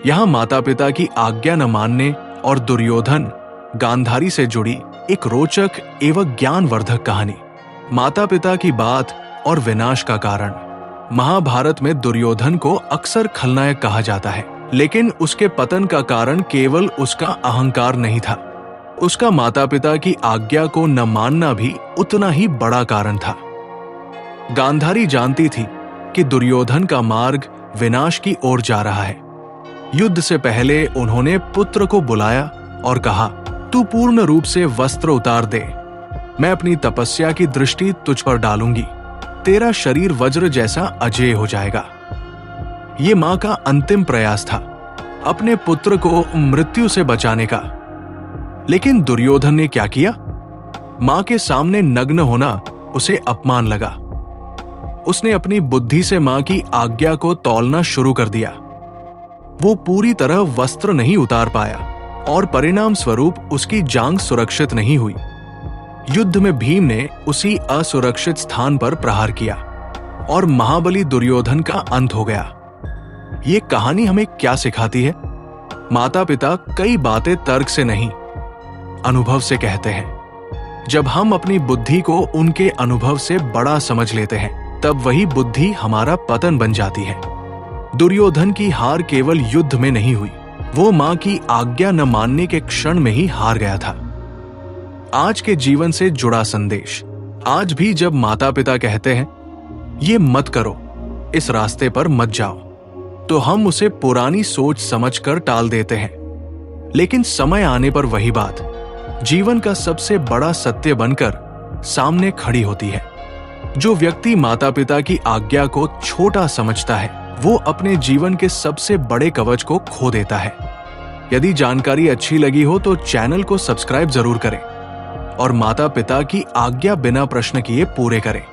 यहाँ माता पिता की आज्ञा न मानने और दुर्योधन गांधारी से जुड़ी एक रोचक एवं ज्ञानवर्धक कहानी। माता पिता की बात और विनाश का कारण। महाभारत में दुर्योधन को अक्सर खलनायक कहा जाता है, लेकिन उसके पतन का कारण केवल उसका अहंकार नहीं था। उसका माता पिता की आज्ञा को न मानना भी उतना ही बड़ा कारण था। गांधारी जानती थी कि दुर्योधन का मार्ग विनाश की ओर जा रहा है। युद्ध से पहले उन्होंने पुत्र को बुलाया और कहा, तू पूर्ण रूप से वस्त्र उतार दे, मैं अपनी तपस्या की दृष्टि तुझ पर डालूंगी, तेरा शरीर वज्र जैसा अजेय हो जाएगा। ये मां का अंतिम प्रयास था, अपने पुत्र को मृत्यु से बचाने का। लेकिन दुर्योधन ने क्या किया? मां के सामने नग्न होना उसे अपमान लगा। उसने अपनी बुद्धि से मां की आज्ञा को तौलना शुरू कर दिया। वो पूरी तरह वस्त्र नहीं उतार पाया और परिणाम स्वरूप उसकी जांघ सुरक्षित नहीं हुई। युद्ध में भीम ने उसी असुरक्षित स्थान पर प्रहार किया और महाबली दुर्योधन का अंत हो गया। ये कहानी हमें क्या सिखाती है? माता पिता कई बातें तर्क से नहीं, अनुभव से कहते हैं। जब हम अपनी बुद्धि को उनके अनुभव से बड़ा समझ लेते हैं, तब वही बुद्धि हमारा पतन बन जाती है। दुर्योधन की हार केवल युद्ध में नहीं हुई, वो मां की आज्ञा न मानने के क्षण में ही हार गया था। आज के जीवन से जुड़ा संदेश। आज भी जब माता पिता कहते हैं, ये मत करो, इस रास्ते पर मत जाओ, तो हम उसे पुरानी सोच समझकर टाल देते हैं। लेकिन समय आने पर वही बात जीवन का सबसे बड़ा सत्य बनकर सामने खड़ी होती है। जो व्यक्ति माता पिता की आज्ञा को छोटा समझता है, वो अपने जीवन के सबसे बड़े कवच को खो देता है। यदि जानकारी अच्छी लगी हो तो चैनल को सब्सक्राइब जरूर करें और माता पिता की आज्ञा बिना प्रश्न किए पूरे करें।